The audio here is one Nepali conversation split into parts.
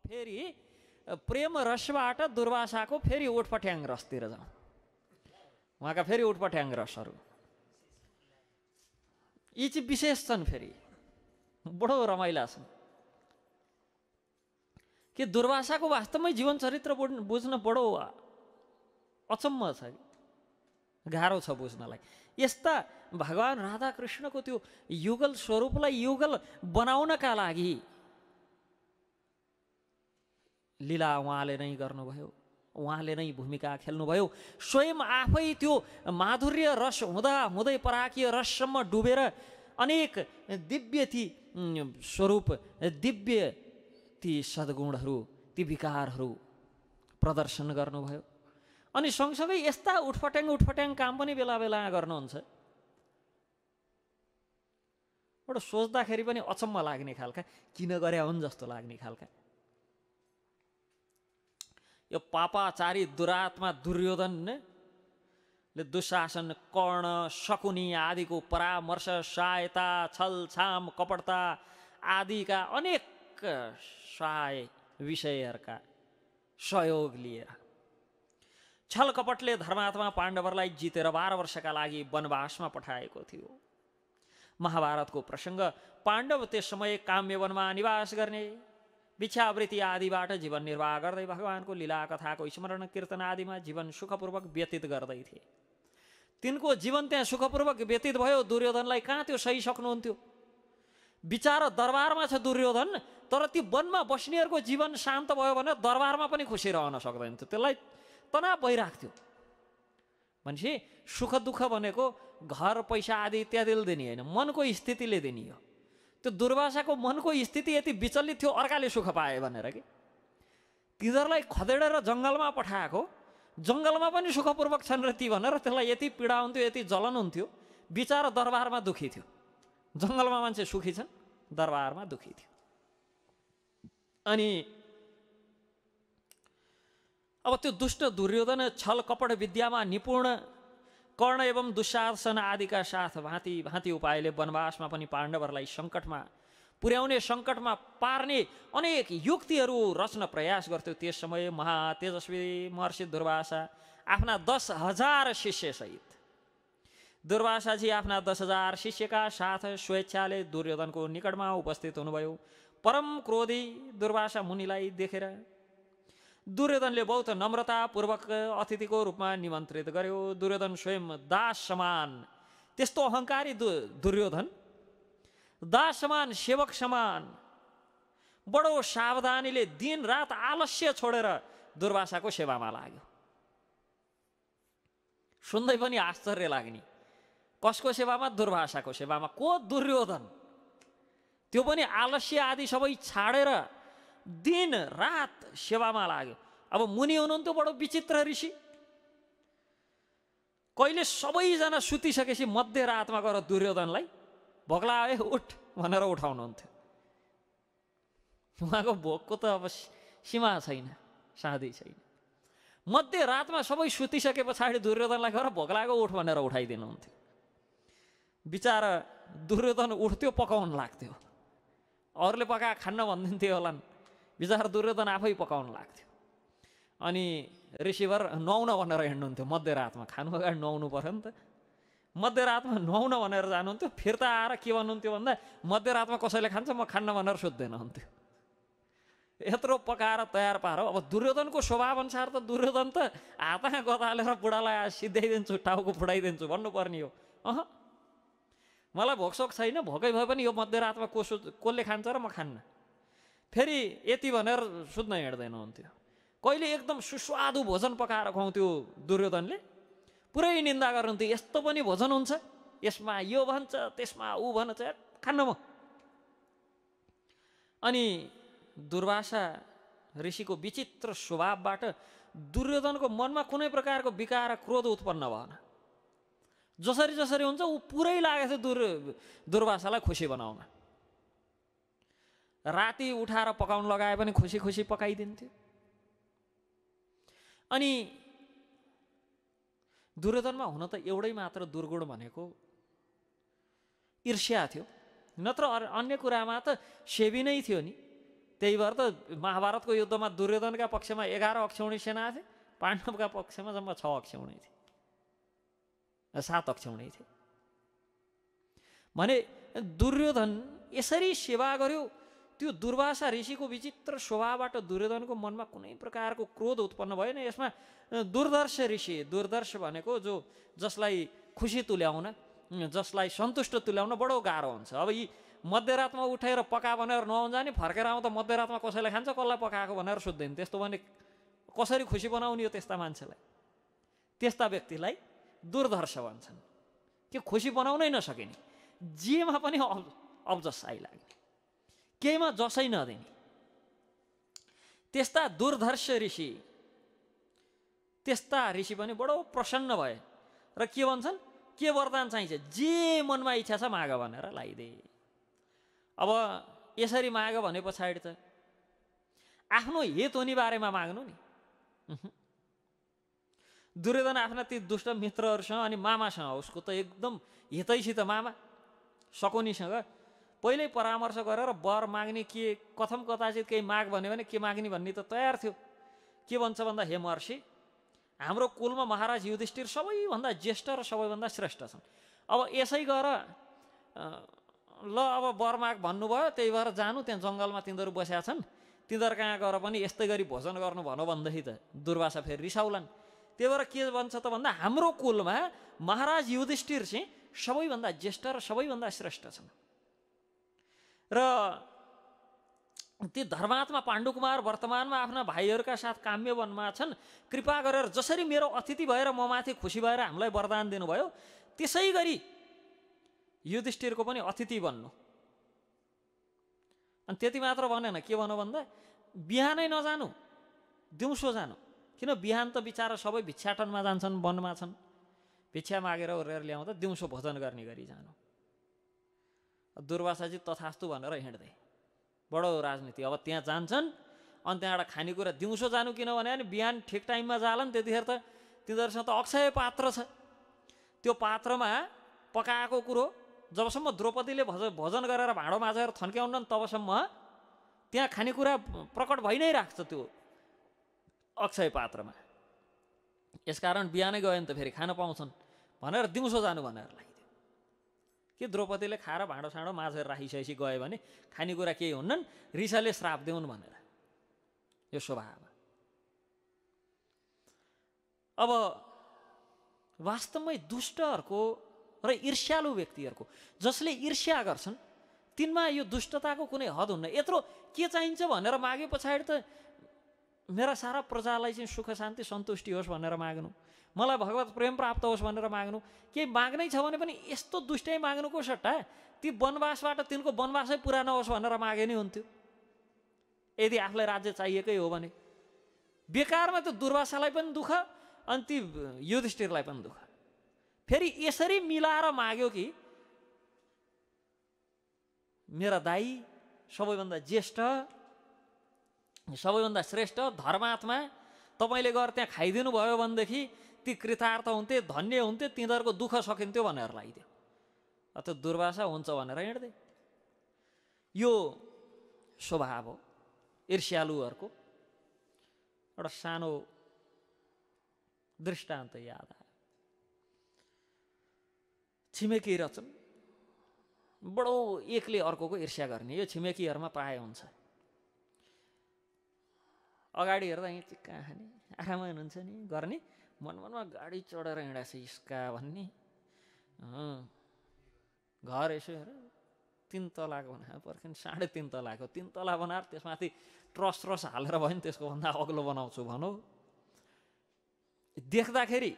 फेरि प्रेम रसबाट दुर्वासाको फेरि उठपट्याङ रसतिर जाउँ। उहाँका फेरि उठपट्याङ रसहरू यी चाहिँ विशेष छन्, फेरि बडो रमाइला छन्। कि दुर्वासाको वास्तवमै जीवन चरित्र बुझ्न बडो अचम्म छ, गाह्रो छ बुझ्नलाई। यस्ता भगवान् राधाकृष्णको त्यो युगल स्वरूपलाई युगल बनाउनका लागि लीला उहाँले नै गर्नुभयो, उहाँले नै भूमिका खेल्नुभयो। स्वयं आफै त्यो माधुर्य रस हुँदा हुँदै पराकीय रससम्म डुबेर अनेक दिव्य ती स्वरूप, दिव्य ती सद्गुणहरू, ती विकारहरू प्रदर्शन गर्नुभयो। अनि सँगसँगै यस्ता उठपट्याङ काम पनि बेला बेला गर्नुहुन्छ, बडो सोच्दाखेरि पनि अचम्म लाग्ने खालका, किन गरे हुन् जस्तो लाग्ने खालका। यो पापाचारी दुरात्मा दुर्योधनले दुशासन, कर्ण, शकुनी आदिको परामर्श, सहायता, छलछाम, कपटता आदिका अनेक सहाय विषयहरूका सहयोग लिएर छल कपटले धर्मात्मा पाण्डवहरूलाई जितेर 12 वर्षका लागि वनवासमा पठाएको थियो। महाभारतको प्रसङ्ग, पाण्डव त्यस समय काम्यवनमा निवास गर्ने, भिक्षावृत्ति आदिबाट जीवन निर्वाह गर्दै भगवानको लीला कथाको स्मरण कीर्तन आदिमा जीवन सुखपूर्वक व्यतीत गर्दै थिए। तिनको जीवन त्यहाँ सुखपूर्वक व्यतीत भयो। दुर्योधनलाई कहाँ त्यो सही सक्नुहुन्थ्यो? विचार दरबारमा छ दुर्योधन, तर ती वनमा बस्नेहरूको जीवन शान्त भयो भने दरबारमा पनि खुसी रहन सक्दैन थियो, त्यसलाई तनाव भइरहेको थियो। भनेपछि सुख दुःख भनेको घर पैसा आदि इत्यादिले दिने होइन, मनको स्थितिले दिने हो। त्यो दुर्वासाको मनको स्थिति यति विचलित थियो अर्काले सुख पाए भनेर कि तिनीहरूलाई खदेडेर जङ्गलमा पठाएको, जङ्गलमा पनि सुखपूर्वक छन् र ती भनेर त्यसलाई यति पीडा हुन्थ्यो, यति जलन हुन्थ्यो। विचार दरबारमा दुखी थियो। जङ्गलमा मान्छे सुखी छन्, दरबारमा दुखी थियो। अनि अब त्यो दुष्ट दुर्योधन छल कपट विद्यामा निपुण, कर्ण एवं दुशासन आदिका साथ भाँति भाँति उपायले वनवासमा पनि पाण्डवहरूलाई सङ्कटमा पुर्याउने, सङ्कटमा पार्ने अनेक युक्तिहरू रच्न प्रयास गर्थ्यो। त्यस समय महातेजस्वी महर्षि दुर्वासा आफ्ना 10,000 शिष्यसहित, दुर्वासाजी आफ्ना 10,000 शिष्यका साथ स्वेच्छाले दुर्योधनको निकटमा उपस्थित हुनुभयो। परम क्रोधी दुर्वासा मुनिलाई देखेर दुर्योधनले बहुत नम्रतापूर्वक अतिथिको रूपमा निमन्त्रित गर्यो। दुर्योधन स्वयं दास समान, त्यस्तो अहङ्कारी दुर्योधन दास समान, सेवक समान, बडो सावधानीले दिन रात आलस्य छोडेर दुर्वासाको सेवामा लाग्यो। सुन्दै पनि आश्चर्य लाग्ने, कसको सेवामा? दुर्वासाको सेवामा। को? दुर्योधन। त्यो पनि आलस्य आदि सबै छाडेर दिन रात सेवामा लाग्यो। अब मुनि हुनुहुन्थ्यो बडो विचित्र ऋषि, कहिले सबैजना सुतिसकेपछि मध्यरातमा गएर दुर्योधनलाई भोक लाग्यो उठ भनेर उठाउनुहुन्थ्यो। उहाँको भोकको त अब सीमा छैन, साँधी छैन। मध्यरातमा सबै सुतिसके पछाडि दुर्योधनलाई गएर भोक लाग्यो उठ भनेर उठाइदिनुहुन्थ्यो। बिचारा दुर्योधन उठ्थ्यो, पकाउन लाग्थ्यो। अरूले पकाए खान्न भनिदिन्थ्यो होलान्, बिचारा दुर्योधन आफै पकाउन लाग्थ्यो। अनि ऋषिवर नुहाउन भनेर हिँड्नुहुन्थ्यो मध्यरातमा, खानु अगाडि नुहाउनु पर्यो नि त। मध्यरातमा नुहाउन भनेर जानुहुन्थ्यो, फिर्ता आएर के भन्नुहुन्थ्यो भन्दा मध्यरातमा कसैले खान्छ म खान्न भनेर सोध्दैन हुन्थ्यो। यत्रो पकाएर तयार पार। अब दुर्योधनको स्वभाव अनुसार त दुर्योधन त हातमा गदालेर बुढालाई सिद्ध्याइदिन्छु, टाउको फुटाइदिन्छु भन्नुपर्ने हो। मलाई भोकसोक छैन, भोकै भए पनि यो मध्यरातमा कसले खान्छ र म खान्न, फेरि यति भनेर सुत्न हिँड्दैन हुन्थ्यो। कहिले एकदम सुस्वादु भोजन पकाएर खुवाउँथ्यो दुर्योधनले, पुरै निन्दा गर्नुहुन्थ्यो, यस्तो पनि भोजन हुन्छ, यसमा यो भन्छ त्यसमा ऊ भन्छ, खान्न म। अनि दुर्वासा ऋषिको विचित्र स्वभावबाट दुर्योधनको मनमा कुनै प्रकारको विकार क्रोध उत्पन्न भएन। जसरी जसरी हुन्छ ऊ पुरै लागेको थियो दुर्वासालाई खुसी बनाउन। राति उठाएर पकाउन लगाए पनि खुसी खुसी पकाइदिन्थ्यो। अनि दुर्योधनमा हुन त एउटै मात्र दुर्गुण भनेको ईर्ष्या थियो, नत्र अन्य कुरामा त सेवी नै थियो नि। त्यही भएर त महाभारतको युद्धमा दुर्योधनका पक्षमा 11 अक्षौणी सेना थिए, पाण्डवका पक्षमा जम्मा 6 अक्षौणी थिए, 7 अक्षौणी थिए। भने दुर्योधन यसरी सेवा गर्यो। त्यो दुर्वासा ऋषिको विचित्र स्वभावबाट दुर्योधनको मनमा कुनै प्रकारको क्रोध उत्पन्न भएन। यसमा दुर्दर्श ऋषि, दुर्दर्श भनेको जसलाई खुसी तुल्याउन, जसलाई सन्तुष्ट तुल्याउन बडो गाह्रो हुन्छ। अब यी मध्यरातमा उठेर पका भनेर नआउँछ नि, फर्केर आउँदा मध्यरातमा कसैले खान्छ, कसलाई पकाएको भनेर सोध्दैन। त्यस्तो भने कसरी खुसी बनाउने हो त्यस्ता मान्छेलाई? त्यस्ता व्यक्तिलाई दुर्दर्श भन्छन्, कि खुसी बनाउनै नसकिने, जेमा पनि अब्जस आइलाग्ने, केहीमा जसै नदिने। त्यस्ता दुर्धर्ष ऋषि, त्यस्ता ऋषि पनि बडो प्रसन्न भए र के भन्छन्, के वरदान चाहिन्छ, जे मनमा इच्छा छ माग भनेर लगाइदे। अब यसरी माग भने पछाडि त आफ्नो हित हुने बारेमा माग्नु नि। दुर्योधन आफ्ना ती दुष्ट मित्रहरूसँग अनि मामासँग, उसको त एकदम हितैसित मामा शकुनीसँग पहिल्यै परामर्श गरेर वर माग्ने, के कथम कथाचित केही माग भन्यो भने के माग्ने भन्ने त तयार थियो। के भन्छ भन्दा, हे महर्षि, हाम्रो कुलमा महाराज युधिष्ठिर सबैभन्दा ज्येष्ठ र सबैभन्दा श्रेष्ठ छन्। अब यसै गर ल, अब वर माग भन्नुभयो, त्यही भएर जानु, त्यहाँ जङ्गलमा तिनीहरू बसेका छन्, तिनीहरू कहाँ गएर पनि यस्तै गरी भोजन गर्नु भनौँ भनेदेखि त दुर्वासा फेरि रिसाउलान्। त्यही भएर के भन्छ त भन्दा, हाम्रो कुलमा महाराज युधिष्ठिर चाहिँ सबैभन्दा ज्येष्ठ र सबैभन्दा श्रेष्ठ छन् र ती धर्मात्मा पाण्डुकुमार वर्तमानमा आफ्ना भाइहरूका साथ काम्य वनमा छन्। कृपा गरेर जसरी मेरो अतिथि भएर म माथि खुसी भएर हामीलाई वरदान दिनुभयो, त्यसै गरी युधिष्ठिरको पनि अतिथि बन्नु। अनि त्यति मात्र भनेन, के भन्नु भन्दा, बिहानै नजानु, दिउँसो जानु। किन बिहान त बिचारा सबै भिक्षाटनमा जान्छन्, वनमा छन्, भिक्षा मागेर ओरेर ल्याउँदा दिउँसो भोजन गर्ने गरी जानु। दुर्वासाजी तथास्तु भनेर हिँड्दै, बडो राजनीति। अब त्यहाँ जान्छन्, अनि त्यहाँबाट खानेकुरा दिउँसो जानु, किनभने अनि बिहान ठिक टाइममा जालान्, त्यतिखेर त तिनीहरूसँग त अक्षय पात्र छ। त्यो पात्रमा पकाएको कुरो जबसम्म द्रौपदीले भोजन गरेर भाँडो माझेर थन्क्याउनन्, तबसम्म त्यहाँ खानेकुरा प्रकट भइ नै राख्छ त्यो अक्षय पात्रमा। यसकारण बिहानै गयो भने त फेरि खान पाउँछन् भनेर दिउँसो जानु भनेर लगाइदियो। कि द्रौपदीले खाएर भाँडो साँडो माझेर राखिसकेपछि गयो भने खानेकुरा केही हुन्नन्, रिसाले श्राप देऊन् भनेर यो स्वभाव। अब वास्तवमै दुष्टहरूको र ईर्ष्यालु व्यक्तिहरूको, जसले ईर्ष्या गर्छन्, तिनमा यो दुष्टताको कुनै हद हुन्न। यत्रो के चाहिन्छ भनेर मागे पछाडि त मेरा सारा प्रजालाई चाहिँ सुख शान्ति सन्तुष्टि होस् भनेर माग्नु, मलाई भगवत प्रेम प्राप्त होस् भनेर माग्नु, केही माग्नै छ भने पनि यस्तो दुष्टै माग्नुको सट्टा ती वनवासबाट तिनको वनवासै पुरा नहोस् भनेर मागे नै हुन्थ्यो। यदि आफूलाई राज्य चाहिएकै हो भने बेकारमा त्यो दुर्वासालाई पनि दुःख, अनि ती युधिष्ठिरलाई पनि दुःख। फेरि यसरी मिलाएर माग्यो कि मेरा दाई सबैभन्दा ज्येष्ठ, सबैभन्दा श्रेष्ठ धर्मात्मा, तपाईँले गएर त्यहाँ खाइदिनु भयो भनेदेखि ती कृतार्थ हुन्थे, धन्य हुन्थे, तिनीहरूको दुःख सकिन्थ्यो भनेर लगाइदियो। त्यो दुर्वासा हुन्छ भनेर हिँड्दै। यो स्वभाव हो ईर्ष्यालुहरूको। एउटा सानो दृष्टान्त याद आयो। छिमेकी रहेछन्, बडो एकले अर्कोको ईर्ष्या गर्ने। यो छिमेकीहरूमा प्राय हुन्छ। अगाडि हेर्दा यहाँ चिक्का खाने, आरामै हुनुहुन्छ नि गर्ने, मनमनमा गाडी चढेर हिँडेछ इसका भन्ने। घर यसो हेर, 3 तलाको बनायो, पर्खिन 3.5 तलाको, 3 तला बनाएर त्यसमाथि ट्रस हालेर भयो नि त्यसको भन्दा अग्लो बनाउँछु भनौ। देख्दाखेरि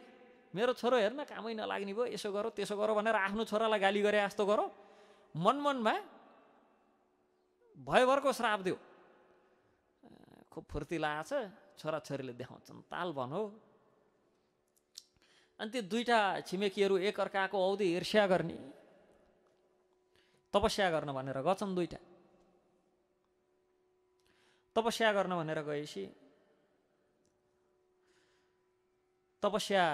मेरो छोरो हेर्न कामै नलाग्ने भयो, यसो गरौ त्यसो गरौ भनेर आफ्नो छोरालाई गाली गरे जस्तो गरौ, मनमनमा भयभरको श्राप दियो। खुब फुर्ती लागेछ, छोराछोरीले देखाउँछन् ताल भनौ। अनि ती दुईटा छिमेकीहरू एकअर्काको औधी ईर्ष्या गर्ने, तपस्या गर्न भनेर गछन्। दुईटा तपस्या गर्न भनेर गएपछि तपस्या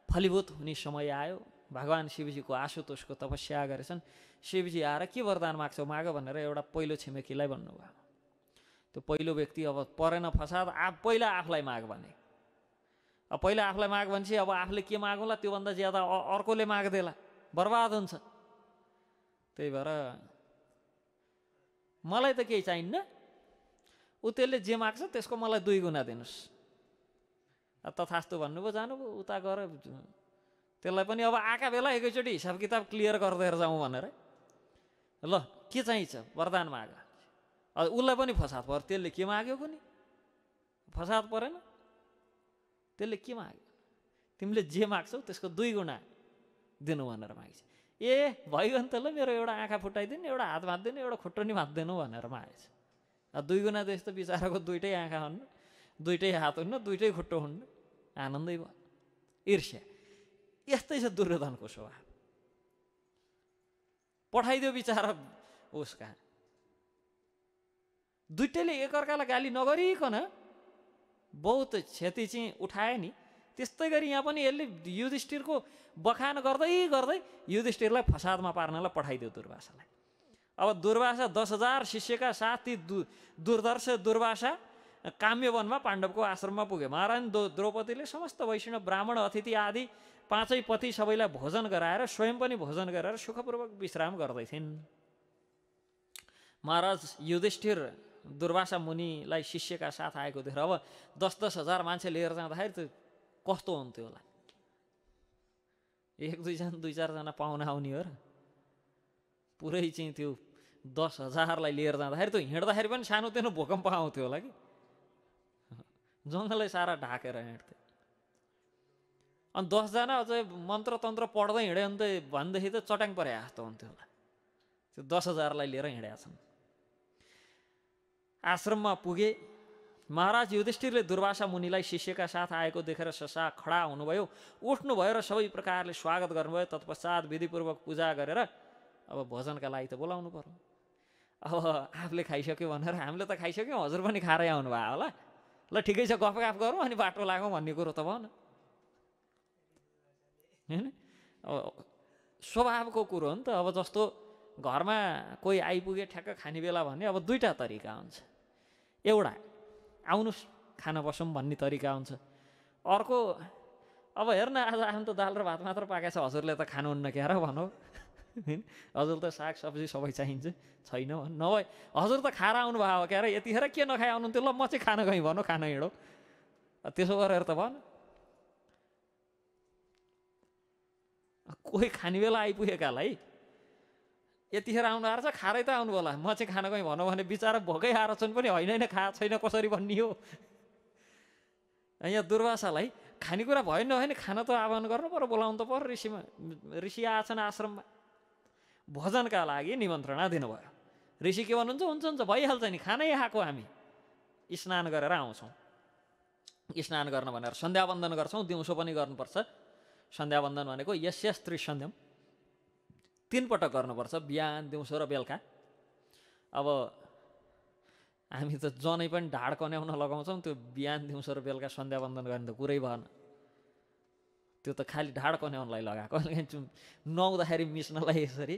फलीभूत हुने समय आयो। भगवान शिवजीको आशुतोषको तपस्या गरेछन्। शिवजी आएर के वरदान माग्छौ माग भनेर एउटा पहिलो छिमेकीलाई भन्नुभयो। त्यो पहिलो व्यक्ति अब परेन फसाद, पहिला आफूलाई माग भने, अब पहिला आफूलाई माग भनेपछि अब आफूले के मागौँला त्योभन्दा ज्यादा अर्कोले माग्देला, बर्बाद हुन्छ। त्यही भएर मलाई त केही चाहिन्न, ऊ त्यसले जे माग्छ त्यसको मलाई 2 गुणा दिनुहोस्। तथास्तु भन्नुभयो, जानुभयो, उता गएर त्यसलाई पनि अब आएका बेला एकैचोटि हिसाब किताब क्लियर गरिदिएर जाउँ भनेर, ल के चाहिन्छ वरदान माग। उसलाई पनि फसाद पर्यो, त्यसले के माग्यो कुनै फसाद परेन, त्यसले के माग्यो, तिमीले जे माग्छौ त्यसको 2 गुणा दिनु भनेर माग्छ। ए भयो नि त, ल मेरो एउटा आँखा फुटाइदिनु, एउटा हात भाँच्दिनु, एउटा खुट्टो नि भाँच्दिनु भनेर मागेछ। 2 गुणा जस्तो बिचराको 2टै आँखा हुन्न, 2टै हात हुन्न, 2टै खुट्टो हुन्न, आनन्दै भयो। ईर्ष्या यस्तै छ दुर्योधनको स्वभाव। पठाइदियो बिचरा उसका, दुइटैले एकअर्कालाई गाली नगरिकन बहुत क्षति चाहिँ उठाए नि। त्यस्तै गरी यहाँ पनि यसले युधिष्ठिरको बखान गर्दै गर्दै युधिष्ठिरलाई फसादमा पार्नलाई पठाइदियो दुर्वासालाई। अब दुर्वासा 10,000 शिष्यका साथ ती दुर्धर्ष दुर्वासा काम्यवनमा पाण्डवको आश्रममा पुगे। महारानी द्रौपदीले समस्त वैष्णव ब्राह्मण अतिथि आदि 5 पति सबैलाई भोजन गराएर स्वयं पनि भोजन गरेर सुखपूर्वक विश्राम गर्दैथिन्। महाराज युधिष्ठिर दुर्वासा मुनिलाई शिष्यका साथ आएको देखेर अब 10,000 मान्छे लिएर जाँदाखेरि त कस्तो हुन्थ्यो होला। 1-2 जना 2-4 जना पाहुना आउने हो र, पुरै चाहिँ त्यो 10,000लाई लिएर जाँदाखेरि त हिँड्दाखेरि पनि सानोतिनो भूकम्प आउँथ्यो होला कि, जङ्गलै सारा ढाकेर हिँड्थ्यो। अनि 10 जना अझै मन्त्र तन्त्र पढ्दै हिँड्यो भने त भनेदेखि त चट्याङ परे जस्तो हुन्थ्यो होला। त्यो 10,000लाई लिएर हिँडेका छन्। आश्रममा पुगे। महाराज युधिष्ठिरले दुर्वासा मुनिलाई शिष्यका साथ आएको देखेर ससा खडा हुनुभयो, उठ्नुभयो र सबै प्रकारले स्वागत गर्नुभयो। तत्पश्चात विधिपूर्वक पूजा गरेर अब भोजनका लागि त बोलाउनु पर्यो। अब आफूले खाइसक्यो भनेर हामीले त खाइसक्यौँ, हजुर पनि खाएरै आउनुभयो होला, ल ठिकै छ गफगाफ गरौँ अनि बाटो लागौँ भन्ने कुरो त भएन होइन। अब स्वभावको कुरो हो नि त। अब जस्तो घरमा कोही आइपुगे ठ्याक्क खाने बेला भने अब 2टा तरिका हुन्छ। एउटा आउनुहोस् खाना बसौँ भन्ने तरिका हुन्छ। अर्को अब हेर्न आज आफू त दाल र भात मात्र पाकेको छ, हजुरले त खानुहुन्न क्या र भनौँ, हजुर त साग सब्जी सबै चाहिन्छ छैन नभए हजुर त खाएर आउनुभयो हो क्या र, यतिखेर के नखाइ आउनुहुन्थ्यो, ल म चाहिँ खाना गएँ भनौँ, खाना हिँडौँ, त्यसो गरेर त भएन। कोही खाने बेला आइपुगेकालाई यतिखेर आउनु आएर छ खारै त आउनु होला, म चाहिँ खाना गएँ भनौँ भने बिचरा भोकै आएर छन् पनि होइन होइन खा छैन कसरी भन्ने हो। यहाँ दुर्वासालाई खानेकुरा भयो नभए खाना त आह्वान गर्नु पर्यो, बोलाउनु त पर्यो। ऋषि आछन् आश्रममा, भोजनका लागि निमन्त्रणा दिनुभयो। ऋषि के भन्नुहुन्छ, हुन्छ हुन्छ भइहाल्छ नि, खानै आएको हामी स्नान गरेर आउँछौँ। स्नान गर्न भनेर सन्ध्यावन्दन गर्छौँ, दिउँसो पनि गर्नुपर्छ। सन्ध्यावन्दन भनेको यस्य स्त्री सन्ध्यम 3 पटक गर्नुपर्छ, बिहान दिउँसो र बेलुका। अब हामी त जनै पनि ढाड कन्याउन लगाउँछौँ, त्यो बिहान दिउँसो र बेलुका सन्ध्यावन्दन गर्ने त कुरै भएन। त्यो त खालि ढाड कन्याउनलाई लगाएको, नुहाउँदाखेरि मिच्नलाई यसरी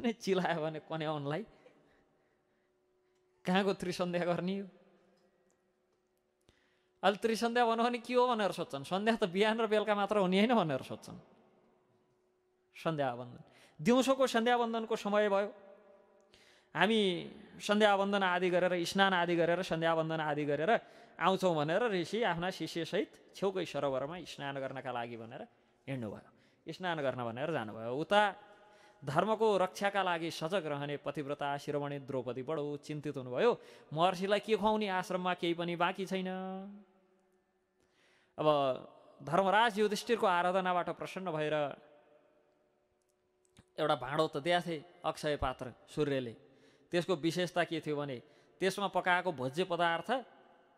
अनि चिलायो भने कन्याउनलाई कहाँको त्रिसन्ध्या गर्ने हो। अहिले त्रिसन्ध्या भन्यो भने के हो भनेर सोध्छन्, सन्ध्या त बिहान र बेलुका मात्र हुने होइन भनेर सोध्छन्। सन्ध्यावन्दन दिउँसोको सन्ध्यावन्दनको समय भयो। हामी सन्ध्यावन्दन आदि गरेर स्नान आदि गरेर सन्ध्यावन्दन आदि गरेर आउँछौँ भनेर ऋषि आफ्ना शिष्यसहित छेउकै सरोवरमा स्नान गर्नका लागि भनेर हिँड्नुभयो। स्नान गर्न भनेर जानुभयो। उता धर्मको रक्षाका लागि सजग रहने पतिव्रता शिरोमणि द्रौपदी बडो चिन्तित हुनुभयो। महर्षिलाई के खुवाउने, आश्रममा केही पनि बाँकी छैन। अब धर्मराज युधिष्ठिरको आराधनाबाट प्रसन्न भएर एउटा भाँडो त दिएको थिए अक्षय पात्र सूर्यले। त्यसको विशेषता के थियो भने त्यसमा पकाएको भोज्य पदार्थ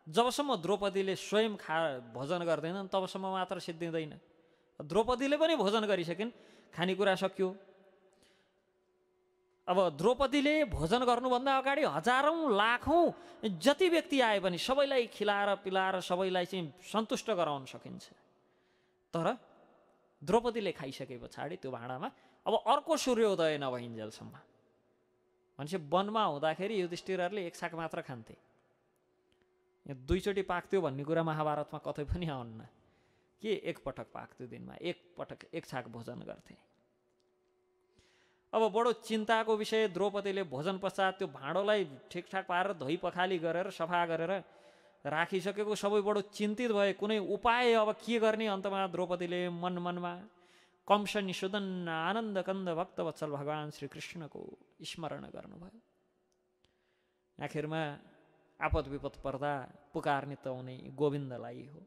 जबसम्म द्रौपदीले स्वयं भोजन गर्दैनन् तबसम्म मात्र सिद्धिँदैन। द्रौपदीले पनि भोजन गरिसकिन्, खानेकुरा सकियो। अब द्रौपदीले भोजन गर्नुभन्दा अगाडि हजारौँ लाखौँ जति व्यक्ति आए पनि सबैलाई खिलाएर पिलाएर सबैलाई चाहिँ सन्तुष्ट गराउन सकिन्छ। तर द्रौपदीले खाइसके पछाडि त्यो भाँडामा अब अर्को सूर्योदय नभइन्जेलसम्म भनेपछि वनमा हुँदाखेरि युधिष्ठिरहरूले 1 साग मात्र खान्थे, यहाँ 2 चोटि पाक्थ्यो भन्ने कुरा महाभारतमा कतै पनि आउन्न के एकपटक पाक्थ्यो दिनमा, एकपटक एक छाक भोजन गर्थे। अब बडो चिन्ताको विषय, द्रौपदीले भोजन पश्चात त्यो भाँडोलाई ठिकठाक पारेर धोइ पखाली गरेर सफा गरेर राखिसकेको सबै बडो चिन्तित भए। कुनै उपाय अब के गर्ने? अन्तमा द्रौपदीले मनमा कंस निषुदन आनन्द कन्द भक्तवत्सल भगवान् श्रीकृष्णको स्मरण गर्नुभयो। आखिरमा आपद विपद पर्दा पुकार्ने त उनी गोविन्दलाई हो।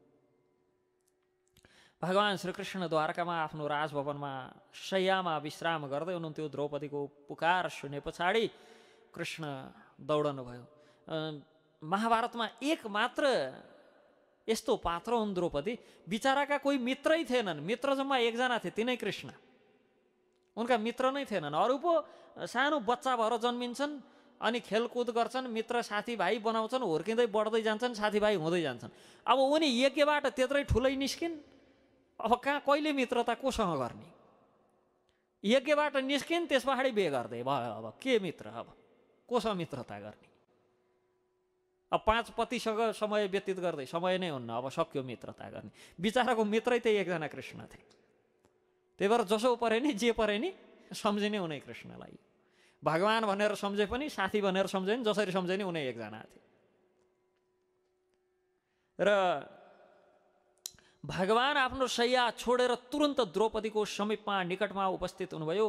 भगवान् श्रीकृष्ण द्वारकामा आफ्नो राजभवनमा शय्यामा विश्राम गर्दै हुनुहुन्थ्यो। द्रौपदीको पुकार सुने पछाडि कृष्ण दौडनु भयो। महाभारतमा एक मात्र यस्तो पात्र हुन् द्रौपदी, बिचाराका कोही मित्रै थिएनन्। मित्र जम्मा एकजना थिए, तिनै कृष्ण। उनका मित्र नै थिएनन्। अरू पो सानो बच्चा भएर जन्मिन्छन् अनि खेलकुद गर्छन्, मित्र साथीभाइ बनाउँछन्, हुर्किँदै बढ्दै जान्छन्, साथीभाइ हुँदै जान्छन्। अब उनी यज्ञबाट त्यत्रै ठुलै निस्किन्, अब कहाँ कहिले मित्रता कोसँग गर्ने? यज्ञबाट निस्किन्, त्यस पछाडि बिहे गर्दै भयो। अब के मित्र? अब कोसँग मित्रता गर्ने? अब 5 पतिसँग समय व्यतीत गर्दै समय नै हुन्न, अब सक्यो मित्रता गर्ने। बिचाराको मित्रै त्यही एकजना कृष्ण थिए। त्यही भएर जसो परे नि, जे परे नि, सम्झिने उनै कृष्णलाई। भगवान भनेर सम्झे पनि, साथी भनेर सम्झे पनि, जसरी सम्झे नि उनै एकजना थिए। र भगवान आफ्नो शय्या छोडेर तुरन्त द्रौपदीको समीपमा निकटमा उपस्थित हुनुभयो।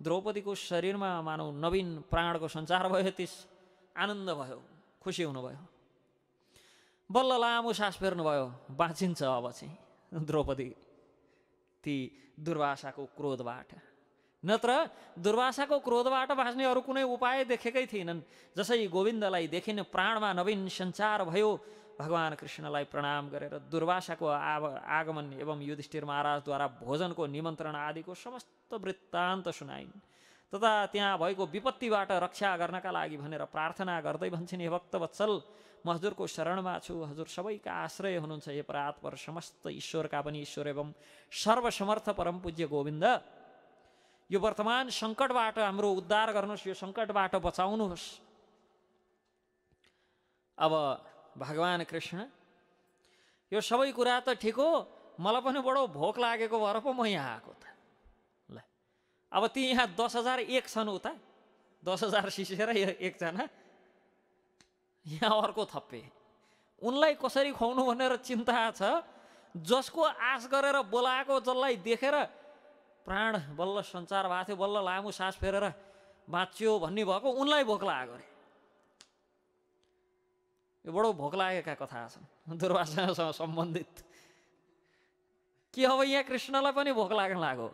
द्रौपदीको शरीरमा मानव नवीन प्राणको सञ्चार भयो। त्यस आनन्द भयो, खुसी हुनुभयो। बल्ल लामो सास फेर्नुभयो। बाँचिन्छ अब चाहिँ द्रौपदी ती दुर्वासाको क्रोधबाट। नत्र दुर्वासाको क्रोधबाट बाँच्ने अरू कुनै उपाय देखेकै थिएनन्। जसै गोविन्दलाई देखिन प्राणमा नवीन सञ्चार भयो। भगवान कृष्णलाई प्रणाम गरेर दुर्वासाको आगमन एवं युधिष्ठिर महाराजद्वारा भोजनको निमन्त्रणा आदिको समस्त वृत्तान्त सुनाइन्। तथा त्यहाँ भएको विपत्तिबाट रक्षा गर्नका लागि भनेर प्रार्थना गर्दै भन्छन्, हे भक्तवत्सल, म हजुरको शरणमा छु। हजुर सबैका आश्रय हुनुहुन्छ। हे परात्पर समस्त ईश्वरका पनि ईश्वर एवं सर्वसमर्थ परम पूज्य गोविन्द, यो वर्तमान सङ्कटबाट हाम्रो उद्धार गर्नुहोस्, यो सङ्कटबाट बचाउनुहोस्। अब भगवान कृष्ण, यो सबै कुरा त ठिक हो, मलाई पनि बडो भोक लागेको भएर पो म यहाँ आएको त। ल अब ती यहाँ 10,001 छन्, उता 10,000 सिसेर एकजना यहाँ अर्को थप्पे। उनलाई कसरी खुवाउनु भनेर चिन्ता छ। जसको आश गरेर बोलाएको, जसलाई देखेर प्राण बल्ल सञ्चार भएको थियो, बल्ल लामो सास फेरेर बाँच्यो भन्ने भएको, उनलाई भोक लाग्यो अरे। यो बडो भोक लागेका कथा छन् दुर्वासासँग सम्बन्धित। के अब यहाँ कृष्णलाई पनि भोक लाग्न लाग्यो?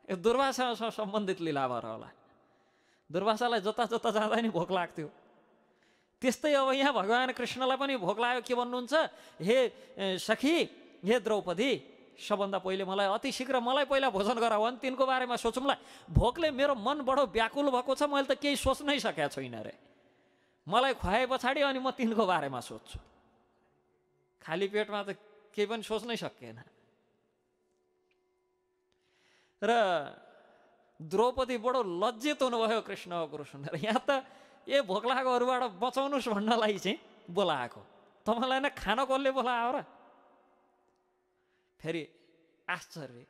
यो दुर्वासासँग सम्बन्धित लीला भएर होला। दुर्वासालाई जता जता जाँदा नि भोक लाग्थ्यो। त्यस्तै अब यहाँ भगवान कृष्णलाई पनि भोक लाग्यो। के भन्नुहुन्छ? हे सखी, हे द्रौपदी, सबभन्दा पहिले मलाई अति शीघ्र मलाई पहिला भोजन गराऊ, अनि तिनको बारेमा सोचौँला। भोकले मेरो मन बडो व्याकुल भएको छ, मैले त केही सोच्नै सकेको छुइनँ रे। मलाई खुवाए पछाडि अनि म तिनको बारेमा सोध्छु। खाली पेटमा त केही पनि सोच्नै सकिएन। र द्रौपदी बडो लज्जित हुनुभयो कृष्णको कुरो सुनेर। यहाँ त ए भोक लागेकोहरूबाट बचाउनुहोस् भन्नलाई चाहिँ बोलाएको, तपाईँलाई नै खान कसले बोलायो र? फेरि आश्चर्य,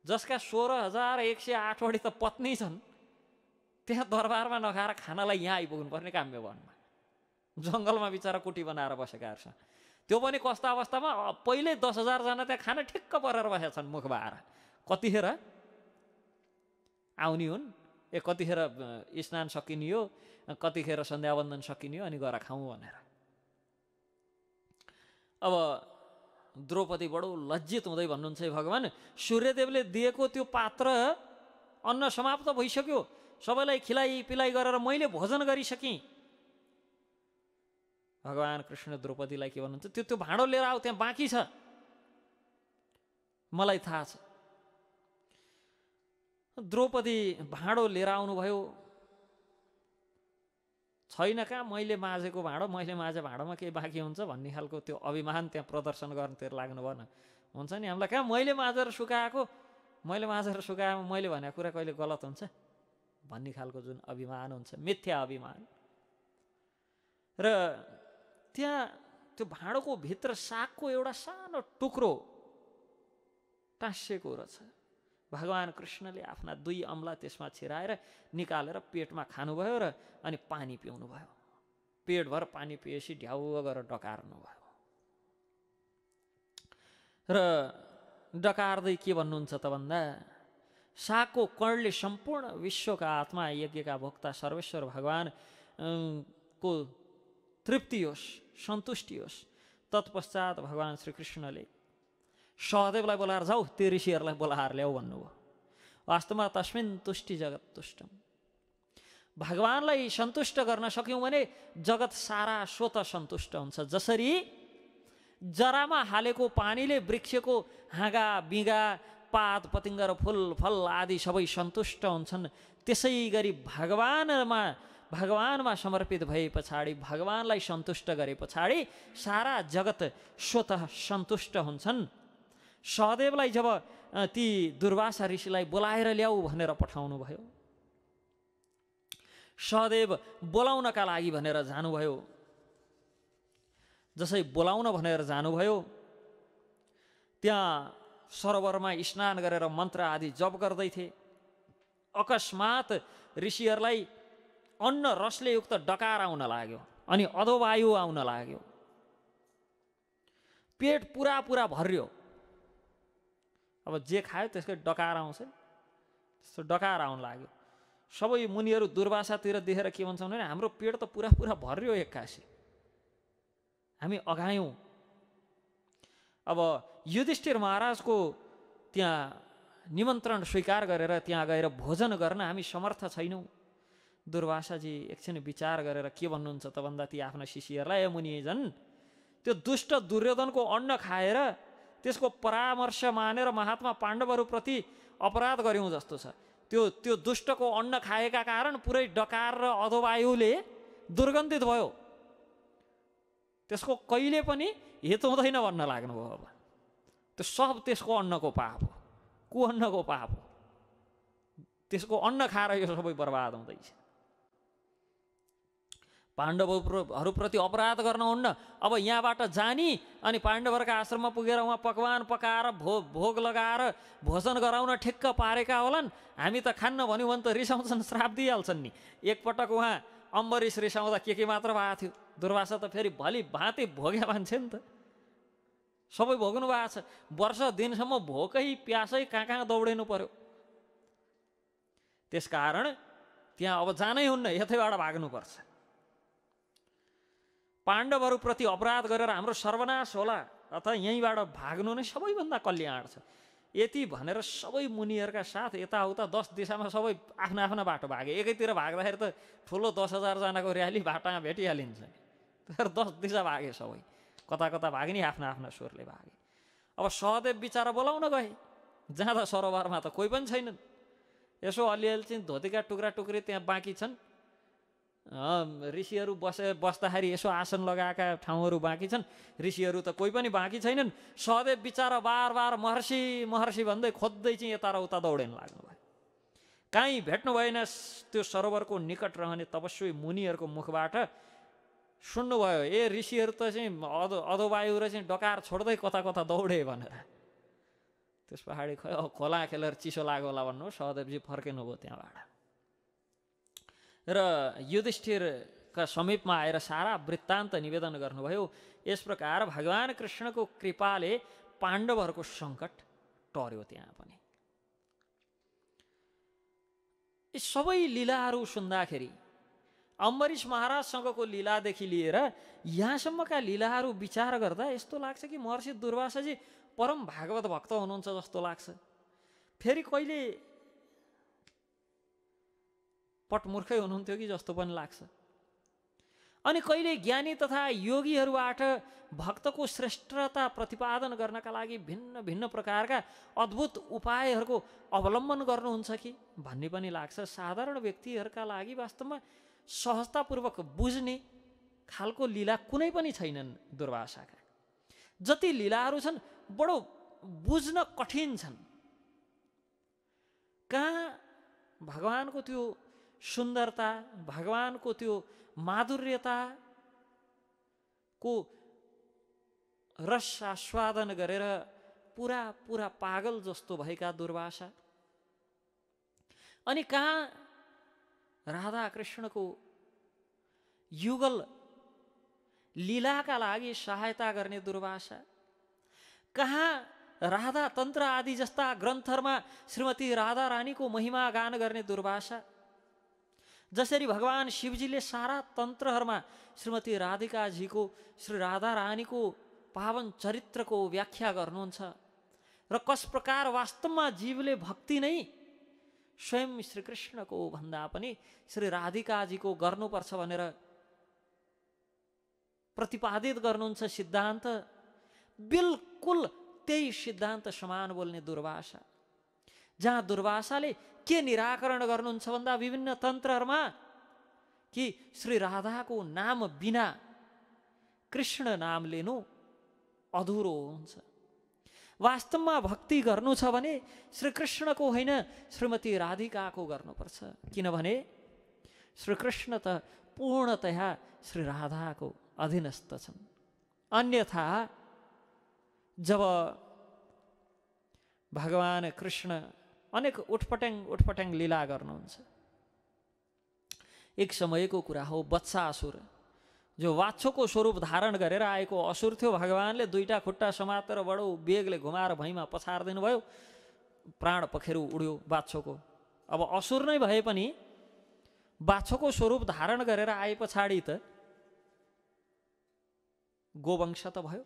जसका 16,108 त पत्नी छन्, त्यहाँ दरबारमा नखाएर खानालाई यहाँ आइपुग्नु पर्ने काम्य वनमा, जङ्गलमा बिचरा कुटी बनाएर बसेका छन्। त्यो पनि कस्ता अवस्थामा? पहिले 10,000 जना त्यहाँ खाना ठिक्क परेर बसेका छन् मुख बाएर। कतिखेर आउने हुन्, कतिखेर स्नान सकिनियो, कतिखेर सन्ध्यावन्दन सकिनियो, अनि गएर खाउँ भनेर। अब द्रौपदी बडो लज्जित हुँदै भन्नुहुन्छ, भगवान, सूर्यदेवले दिएको त्यो पात्र अन्न समाप्त भइसक्यो, सबैलाई खिलाइ पिलाइ गरेर मैले भोजन गरिसकेँ। भगवान कृष्ण द्रौपदीलाई के भन्नुहुन्छ? त्यो भाँडो लिएर आऊ, त्यहाँ बाँकी छ, मलाई थाहा छ। द्रौपदी भाँडो लिएर आउनुभयो। छैन कहाँ, मैले माझेको भाँडो, मैले माझे भाँडोमा केही बाँकी हुन्छ भन्ने खालको त्यो अभिमान त्यहाँ प्रदर्शन गर्नुतिर लाग्नु भएन। हुन्छ नि, हामीलाई कहाँ मैले माझेर सुकाएको, मैले माझेर सुकाएमा मैले भनेको कुरा कहिले गलत हुन्छ भन्ने खालको जुन अभिमान हुन्छ, मिथ्या अभिमान। र त्यहाँ त्यो भाँडोको भित्र सागको एउटा सानो टुक्रो टाँसिएको रहेछ। भगवान् कृष्णले आफ्ना 2 अम्ला त्यसमा छिराएर निकालेर पेटमा खानुभयो र अनि पानी पिउनु भयो। पेटभर पानी पिएपछि ढ्याउ गरेर डकार्नु भयो र डकार्दै के भन्नुहुन्छ त भन्दा, सागको कणले सम्पूर्ण विश्वका आत्मा यज्ञका भोक्ता सर्वेश्वर भगवान को तृप्ति होस्, सन्तुष्टि होस्। तत्पश्चात भगवान् श्रीकृष्णले सहदेवलाई बोलाएर जाऊ त्यो ऋषिहरूलाई बोलाएर ल्याऊ भन्नुभयो। वास्तवमा तस्मिन् तुष्टि जगत तुष्टम, भगवानलाई सन्तुष्ट गर्न सक्यौँ भने जगत सारा स्वत सन्तुष्ट हुन्छ। जसरी जरामा हालेको पानीले वृक्षको हाँगा बिगा पात पतिङ्ग र फुल फल आदि सबै सन्तुष्ट हुन्छन्, त्यसै गरी भगवानमा समर्पित भए पछाडि, भगवानलाई सन्तुष्ट गरे पछाडि सारा जगत स्वतः सन्तुष्ट हुन्छन्। सहदेवलाई जब ती दुर्वासा ऋषिलाई बोलाएर ल्याऊ भनेर पठाउनु भयो, सहदेव बोलाउनका लागि भनेर जानुभयो। जसै बोलाउन भनेर जानुभयो, त्यहाँ सरोवरमा स्नान गरेर मन्त्र आदि जप गर्दै थिए। अकस्मात ऋषिहरूलाई अन्न रसले युक्त डकार आउन लाग्यो अनि अधोवायु आउन लाग्यो। पेट पुरा भर्यो। अब जे खायो त्यसकै डकार आउँछ, त्यस्तो डकार आउन लाग्यो। सबै मुनिहरू दुर्वासातिर देखेर के भन्छन् भने, हाम्रो पेट त पुरा भर्यो एक्कासी, हामी अघायौँ। अब युधिष्ठिर महाराजको त्यहाँ निमन्त्रण स्वीकार गरेर त्यहाँ गएर भोजन गर्न हामी समर्थ छैनौँ। दुर्वासाजी एकछिन विचार गरेर के भन्नुहुन्छ त भन्दा, ती आफ्ना शिष्यहरूलाई, मुनिजन, त्यो दुष्ट दुर्योधनको अन्न खाएर त्यसको परामर्श मानेर महात्मा पाण्डवहरूप्रति अपराध गर्यौँ जस्तो छ। त्यो दुष्टको अन्न खाएका कारण पुरै डकार र अधोवायुले दुर्गन्धित भयो। त्यसको कहिले पनि हित हुँदैन भन्न लाग्नुभयो। अब त्यो सब त्यसको अन्नको पाप हो, कुअन्नको पाप हो। त्यसको अन्न खाएर यो सबै बर्बाद हुँदैछ। पाण्डवहरूप्रति अपराध गर्न हुन्न। अब यहाँबाट जानी अनि पाण्डवहरूका आश्रममा पुगेर उहाँ पकवान पकाएर भोग लगाएर भोजन गराउन ठिक्क पारेका होलान्। हामी त खान्न भन्यो भने त रिसाउँछन्, श्राप दिइहाल्छन् नि। एकपटक उहाँ अम्बरीश रिसाउँदा के मात्र भएको थियो। दुर्वासा त फेरि भली भाँति भोगे मान्छे नि त, सबै भोग्नु भएको छ। वर्ष दिनसम्म भोकै प्यासै कहाँ दौडिनु पर्यो। त्यसकारण त्यहाँ अब जानै हुन्न, यतैबाट भाग्नुपर्छ। पाण्डवहरूप्रति अपराध गरेर हाम्रो सर्वनाश होला, अथवा यहीँबाट भाग्नु नै सबैभन्दा कल्याण छ। यति भनेर सबै मुनिहरूका साथ यताउता 10 दिशामा सबै आफ्ना बाटो भागे। एकैतिर भाग्दाखेरि त ठुलो 10,000 जनाको र्याली बाटामा भेटिहालिन्छ। तर 10 दिशा भागे सबै, कता भागे नि आफ्ना स्वरले भागे। अब सहदेव बिचारा बोलाउन गए, जाँदा सरोवरमा त कोही पनि छैनन्। यसो अलिअलि चाहिँ धोतीका टुक्रा टुक्री त्यहाँ बाँकी छन्। ऋषिहरू बस्दाखेरि यसो आसन लगाएका ठाउँहरू बाँकी छन्। ऋषिहरू त कोही पनि बाँकी छैनन्। सहदेव बिचारा बार महर्षि भन्दै खोज्दै चाहिँ यता र उता दौडिन लाग्नुभयो। काहीँ भेट्नु भएन। त्यो सरोवरको निकट रहने तपस्वी मुनिहरूको मुखबाट सुन्नुभयो, ए ऋषिहरू त चाहिँ अधोवायु र चाहिँ डकार छोड्दै कता दौडे भनेर। त्यस पछाडि खोला खेलेर चिसो लाग्यो होला भन्नु, सहदेवजी फर्किनुभयो त्यहाँबाट र युधिष्ठिरका समीपमा आएर सारा वृत्तान्त निवेदन गर्नुभयो। यस प्रकार भगवान् कृष्णको कृपाले पाण्डवहरूको सङ्कट टर्यो। त्यहाँ पनि यी सबै लीलाहरू सुन्दाखेरि अम्बरीश महाराजसँगको लीलादेखि लिएर यहाँसम्मका लीलाहरू विचार गर्दा यस्तो लाग्छ कि महर्षि दुर्वासाजी परम भागवत भक्त हुनुहुन्छ जस्तो लाग्छ। फेरि कहिले पटमूर्खै हुनुहुन्थ्यो कि जस्तो पनि लाग्छ। अनि कहिले ज्ञानी तथा योगीहरूबाट भक्तको श्रेष्ठता प्रतिपादन गर्नका लागि भिन्न प्रकारका अद्भुत उपायहरूको अवलम्बन गर्नुहुन्छ कि भन्ने पनि लाग्छ। साधारण व्यक्तिहरूका लागि वास्तवमा सहजतापूर्वक बुझ्ने खालको लीला कुनै पनि छैनन् दुर्वासाका। जति लीलाहरू छन् बडो बुझ्न कठिन छन्। कहाँ भगवानको त्यो सुन्दरता, भगवानको त्यो माधुर्यताको रस आस्वादन गरेर पुरा पुरा पागल जस्तो भएका दुर्वासा, अनि कहाँ राधा कृष्णको युगल लीलाका लागि सहायता गर्ने दुर्वासा, कहाँ राधा तन्त्र आदि जस्ता ग्रन्थहरूमा श्रीमती राधा रानीको महिमा गान गर्ने दुर्वासा, जसरी भगवान शिवजीले सारा तन्त्रहरूमा श्रीमती राधिकाजीको, श्री राधा रानीको पावन चरित्रको व्याख्या गर्नुहुन्छ र कस प्रकार वास्तवमा जीवले भक्ति नै स्वयं श्रीकृष्णको भन्दा पनि श्री राधिकाजीको गर्नुपर्छ भनेर प्रतिपादित गर्नुहुन्छ सिद्धान्त, बिल्कुल त्यही सिद्धान्त समान बोल्ने दुर्वासा, जहाँ दुर्वासाले के निराकरण गर्नुहुन्छ भन्दा विभिन्न तन्त्रहरूमा कि श्री राधाको नाम बिना कृष्ण नाम लिनु अधुरो हुन्छ। वास्तवमा भक्ति गर्नु छ भने श्रीकृष्णको होइन श्रीमती राधिकाको गर्नुपर्छ, किनभने श्रीकृष्ण त पूर्णतया श्री राधाको अधीनस्थ छन्। अन्यथा जब भगवान कृष्ण अनेक उठपट्याङ लीला गर्नुहुन्छ, एक समयको कुरा हो, वत्सासुर जो वाच्छोको स्वरूप धारण गरेर आएको असुर थियो, भगवानले दुईटा खुट्टा समातेर बडो बेगले घुमाएर भैँमा पछारिदिनु भयो, प्राण पखेरु उड्यो वाच्छोको। अब असुर नै भए पनि वाच्छोको स्वरूप धारण गरेर आए पछाडि त गोवंश त भयो।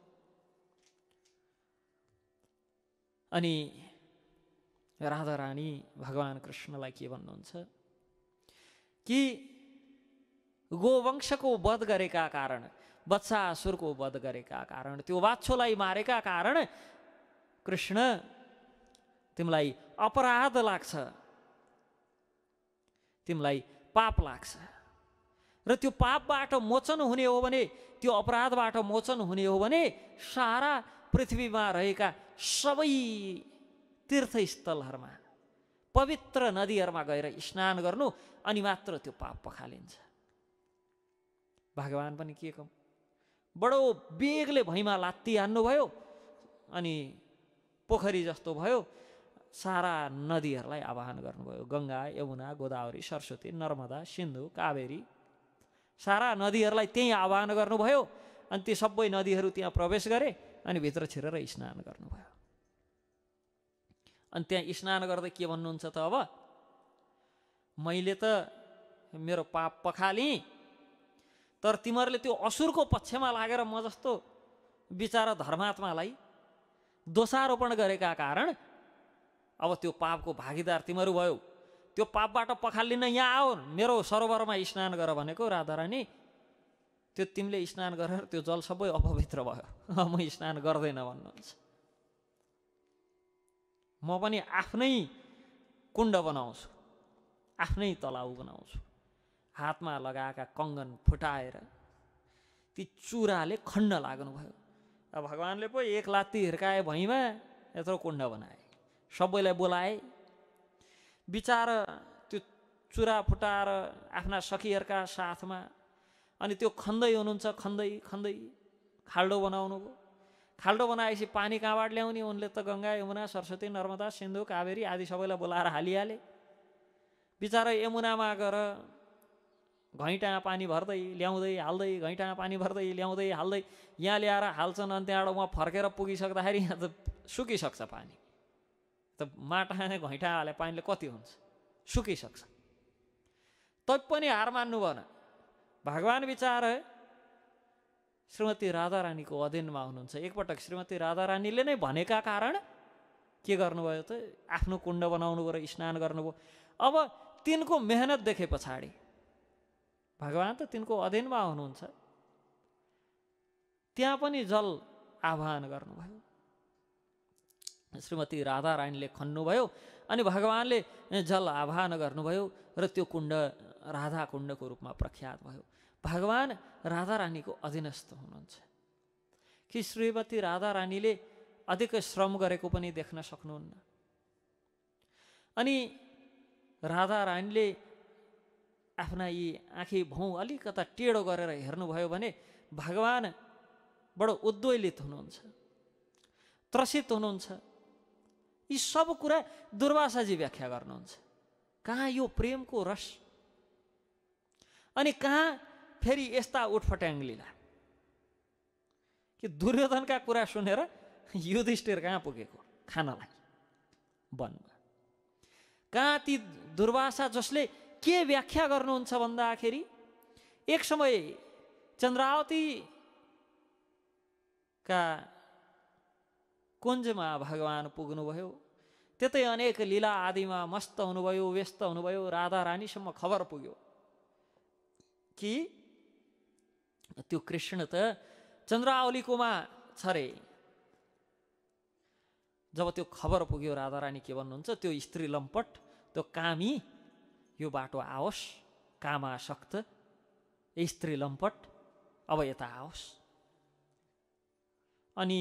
अनि राधा रानी भगवान कृष्णलाई के भन्नुहुन्छ कि गोवंशको वध गरेका कारण, वत्सासुरको वध गरेका कारण, त्यो वाच्छोलाई मारेका कारण कृष्ण तिमीलाई अपराध लाग्छ, तिमीलाई पाप लाग्छ र त्यो पापबाट मोचन हुने हो भने, त्यो अपराधबाट मोचन हुने हो भने सारा पृथ्वीमा रहेका सबै तीर्थस्थलहरूमा, पवित्र नदीहरूमा गएर स्नान गर्नु, अनि मात्र त्यो पाप पखालिन्छ। भगवान पनि के कम, बडो बेगले भैँमा लात्ती हान्नुभयो, अनि पोखरी जस्तो भयो, सारा नदीहरूलाई आवाहन गर्नुभयो। गङ्गा, यमुना, गोदावरी, सरस्वती, नर्मदा, सिन्धु, कावेरी, सारा नदीहरूलाई त्यहीँ आवाहन गर्नुभयो। अनि ती सबै नदीहरू त्यहाँ प्रवेश गरे अनि भित्र छिरेर स्नान गर्नुभयो। अनि त्यहाँ स्नान गर्दै के भन्नुहुन्छ त, अब मैले त मेरो पाप पखालेँ, तर तिमीहरूले त्यो असुरको पक्षमा लागेर म जस्तो बिचारा धर्मात्मालाई दोषारोपण गरेका कारण अब त्यो पापको भागीदार तिमीहरू भयो। त्यो पापबाट पखालिन यहाँ आओ, मेरो सरोवरमा स्नान गर भनेको राधा रानी। त्यो तिमीले स्नान गरेर त्यो जल सबै अपवित्र भयो, म स्नान गर्दैन भन्नुहुन्छ। म पनि आफ्नै कुण्ड बनाउँछु, आफ्नै तलाउ बनाउँछु। हातमा लगाएका कङ्गन फुटाएर ती चुराले खण्ड लाग्नुभयो। अब भगवानले पो एक लात्ती हिर्काए भैँमा, यत्रो कुण्ड बनाए, सबैलाई बोलाए। बिचारा त्यो चुरा फुटाएर आफ्ना सखीहरूका साथमा, अनि त्यो खन्दै हुनुहुन्छ, खन्दै खन्दै खाल्डो बनाउनु भयो। खाल्डो बनाएपछि पानी कहाँबाट ल्याउने? उनले त गङ्गा, यमुना, सरस्वती, नर्मदा, सिन्धु, कावेरी आदि सबैलाई बोलाएर हालिहाले। बिचारा यमुनामा गएर घैँटा पानी भर्दै ल्याउँदै हाल्दै, घैँटा पानी भर्दै ल्याउँदै हाल्दै यहाँ ल्याएर हाल्छन्। अनि त्यहाँबाट उहाँ फर्केर पुगिसक्दाखेरि यहाँ त सुकिसक्छ पानी। त माटा घैँटा हाले पानीले कति हुन्छ, सुकिसक्छ। तैपनि हार मान्नु भएन। भगवान बिचारा श्रीमती राधा रानीको अधीनमा हुनुहुन्छ। एकपटक श्रीमती राधा रानीले नै भनेका कारण के गर्नुभयो त, आफ्नो कुण्ड बनाउनु भयो र स्नान गर्नुभयो। अब तिनको मेहनत देखे पछाडि भगवान त तिनको अधीनमा हुनुहुन्छ, त्यहाँ पनि जल आह्वान गर्नुभयो। श्रीमती राधा रानीले खन्नुभयो, अनि भगवानले जल आह्वान गर्नुभयो र त्यो कुण्ड राधा कुण्डको रूपमा प्रख्यात भयो। भगवान राधा रानीको अधीनस्थ हुनुहुन्छ कि श्रीमती राधा रानीले अधिक श्रम गरेको पनि देख्न सक्नुहुन्न। अनि राधा रानीले आफ्ना यी आँखी भौँ अलिकता टेढो गरेर हेर्नुभयो भने भगवान बडो उद्वेलित हुनुहुन्छ, त्रसित हुनुहुन्छ। यी सब कुरा दुर्वासाजी व्याख्या गर्नुहुन्छ। कहाँ यो प्रेमको रस, अनि कहाँ फेरि यस्ता उठफट्याङ लीला कि दुर्योधनका कुरा सुनेर युधिष्ठिर कहाँ पुगेको खानलाई वनमा। कहाँ ती दुर्वासा जसले के व्याख्या गर्नुहुन्छ भन्दाखेरि एक समय चन्द्रावतीका कुञ्जमा भगवान पुग्नुभयो। त्यतै अनेक लीला आदिमा मस्त हुनुभयो, व्यस्त हुनुभयो। राधा रानीसम्म खबर पुग्यो कि त्यो कृष्ण त चन्द्रावलीकोमा छ रे। जब त्यो खबर पुग्यो, राधा रानी के भन्नुहुन्छ, त्यो स्त्री लम्पट, त्यो कामी यो बाटो आओस्, कामासक्त स्त्री लम्पट अब यता आओस्। अनि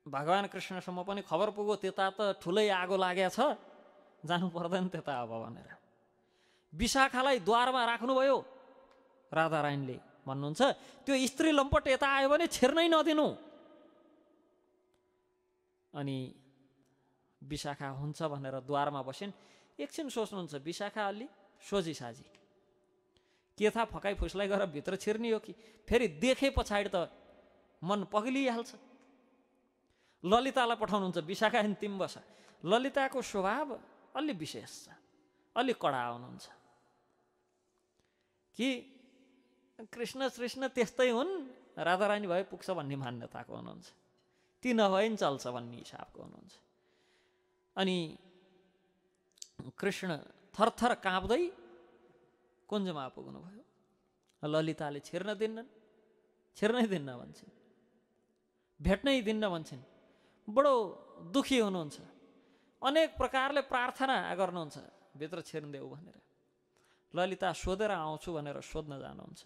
भगवान कृष्णसम्म पनि खबर पुग्यो, त्यता त ठुलै आगो लागेको छ, जानु पर्दैन त्यता अब भनेर विशाखालाई द्वारमा राख्नुभयो। राधा रानीले भन्नुहुन्छ त्यो स्त्री लम्पट यता आयो भने छिर्नै नदिनु। अनि विशाखा हुन्छ भनेर द्वारमा बसिन्। एकछिन सोच्नुहुन्छ विशाखा अलि सोझी साझी, के थाहा फकाइ फुस्लाई गरेर भित्र छिर्ने हो कि फेरि देखे पछाडि त मन पग्लिहाल्छ। ललितालाई पठाउनुहुन्छ, विशाखा तिमी बस। ललिताको स्वभाव अलि विशेष छ, अलि कडा हुनुहुन्छ कि कृष्ण श्रीष्ण त्यस्तै हुन्, राधारानी भए पुग्छ भन्ने मान्यताको हुनुहुन्छ, ती नभए नि चल्छ भन्ने हिसाबको हुनुहुन्छ। अनि कृष्ण थरथर काँप्दै कुञ्जमा पुग्नुभयो। ललिताले छिर्नै दिन्न भन्छन्, भेट्नै दिन्न भन्छन्। बडो दुखी हुनुहुन्छ, अनेक प्रकारले प्रार्थना गर्नुहुन्छ भित्र छिर्देऊ भनेर। ललिता सोधेर आउँछु भनेर सोध्न जानुहुन्छ।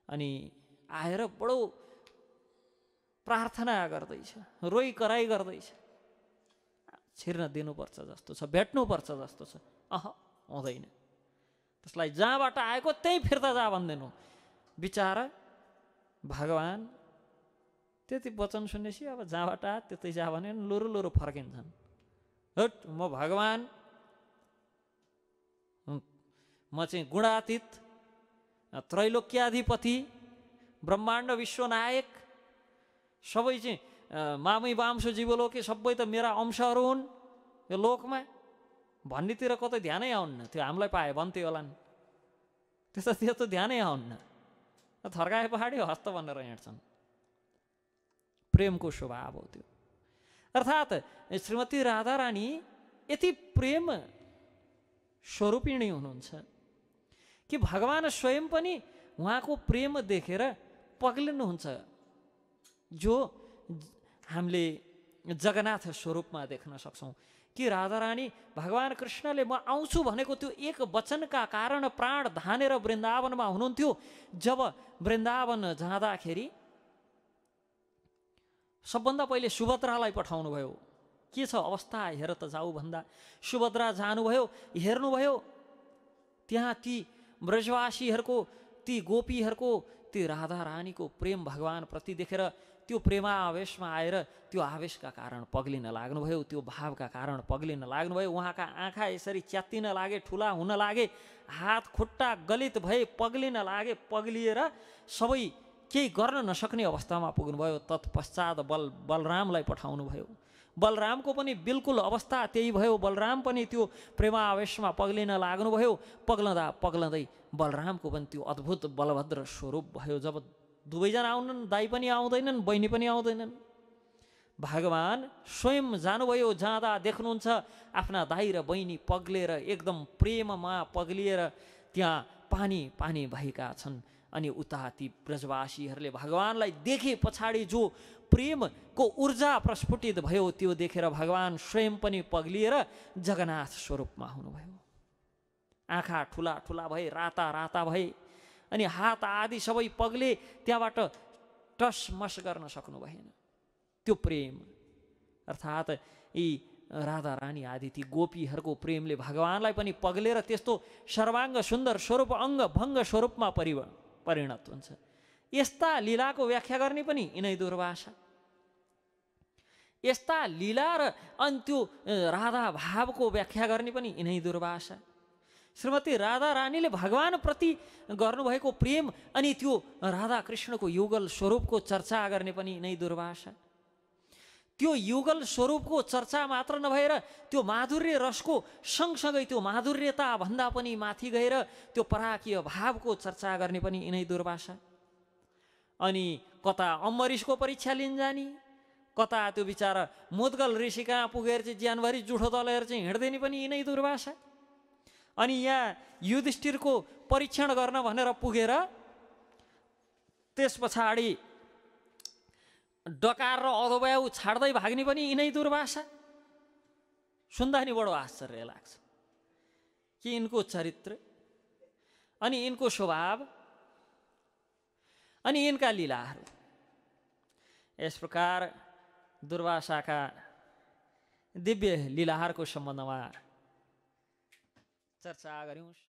अनि आएर बडो प्रार्थना गर्दैछ, रोइ कराइ गर्दैछ। छिर्न दिनुपर्छ जस्तो छ, भेट्नुपर्छ जस्तो छ। हुँदैन, त्यसलाई जहाँबाट आएको त्यहीँ फिर्ता जा भन्दिनु। बिचारा भगवान त्यति वचन सुनेपछि अब जहाँबाट आयो त्यतै जा भने लुरु लुरु फर्किन्छन्। हट, म भगवान, म चाहिँ गुणातीत, त्रैलोक्याधिपति, ब्रह्माण्ड विश्वनायक, सबै चाहिँ मामै वांश जीवलोके सबै त मेरा अंशहरू हुन् यो लोकमा भन्नेतिर कतै ध्यानै आउन्न। त्यो हामीलाई पाए भन्थ्यो होला नि, त्यो त ध्यानै आउन्न। थर्काए पहाडी हस्त भनेर हिँड्छन्। प्रेमको स्वभाव हो त्यो। अर्थात् श्रीमती राधा रानी यति प्रेम स्वरूपिणी हुनुहुन्छ कि भगवान स्वयं पनि उहाँको प्रेम देखेर पग्लिनुहुन्छ, जो हामीले जगन्नाथ स्वरूपमा देख्न सक्छौँ। कि राधा रानी भगवान कृष्णले म आउँछु भनेको त्यो एक वचनका कारण प्राण धानेर वृन्दावनमा हुनुहुन्थ्यो। जब वृन्दावन जाँदाखेरि सबभन्दा पहिले सुभद्रालाई पठाउनु भयो। के छ अवस्था हेर त जाऊ भन्दा सुभद्रा जानुभयो, हेर्नुभयो त्यहाँ ती ब्रजवासीहरूको, ती गोपीहरूको, ती राधा रानीको प्रेम भगवानप्रति देखेर त्यो प्रेमावेशमा आएर त्यो आवेशका कारण पग्लिन लाग्नुभयो, त्यो भावका कारण पग्लिन लाग्नुभयो। उहाँका आँखा यसरी च्यात्तिन लागे, ठुला हुन लागे, हात खुट्टा गलित भए, पग्लिन लागे। पग्लिएर सबै केही गर्न नसक्ने अवस्थामा पुग्नुभयो। तत्पश्चात बलरामलाई पठाउनु भयो। बलरामको पनि बिल्कुल अवस्था त्यही भयो। बलराम पनि त्यो प्रेमावेशमा पग्लिन लाग्नुभयो। पग्लँदा पग्लँदै बलरामको पनि त्यो अद्भुत बलभद्र स्वरूप भयो। जब दुवैजना आउनन्, दाइ पनि आउँदैनन्, बहिनी पनि आउँदैनन्, भगवान स्वयं जानुभयो। जाँदा देख्नुहुन्छ आफ्ना दाइ र बहिनी पग्लेर एकदम प्रेममा पग्लिएर त्यहाँ पानी पानी भएका छन्। अनि उता ती ब्रजवासीहरूले भगवानलाई देखे पछाडि जो प्रेमको ऊर्जा प्रस्फुटित भयो, त्यो देखेर भगवान स्वयं पनि पग्लिएर जगन्नाथ स्वरूपमा हुनुभयो। आँखा ठुला ठुला भए, राता राता भए, अनि हात आदि सबै पग्ले, त्यहाँबाट टसमस गर्न सक्नु भएन। त्यो प्रेम अर्थात् यी राधा रानी आदि ती गोपीहरूको प्रेमले भगवानलाई पनि पग्लेर त्यस्तो सर्वाङ्ग सुन्दर स्वरूप, अङ्ग भङ्ग स्वरूपमा परिणत हुन्छ। यस्ता लीलाको व्याख्या गर्ने पनि यिनै दुर्वासा। यस्ता लीला र अनि त्यो राधा भावको व्याख्या गर्ने पनि यिनै दुर्वासा। श्रीमती राधा रानीले भगवानप्रति गर्नुभएको प्रेम अनि त्यो राधा कृष्णको युगल स्वरूपको चर्चा गर्ने पनि यिनै दुर्वासा। त्यो युगल स्वरूपको चर्चा मात्र नभएर त्यो माधुर्य रसको सँगसँगै त्यो माधुर्यता भन्दा पनि माथि गएर त्यो पराकीय भावको चर्चा गर्ने पनि यिनै दुर्वासा। अनि कता अम्बरीशको परीक्षा लिन जाने, कता त्यो बिचारा मुद्गल ऋषि कहाँ पुगेर चाहिँ ज्यानभरि जुठो दलेर चाहिँ हिँड्दैन पनि यिनै दुर्वासा। अनि यहाँ युधिष्ठिरको परीक्षण गर्न भनेर पुगेर त्यस पछाडि डकार र अधोबाउ छाड्दै भाग्ने पनि यिनै दुर्वासा। सुन्दा नि बडो आश्चर्य लाग्छ कि यिनको चरित्र अनि यिनको स्वभाव अनि यिनका लीलाहरू। यस प्रकार दुर्वासाका दिव्य लीलाहरूको सम्बन्धमा चर्चा गऱ्यौँ।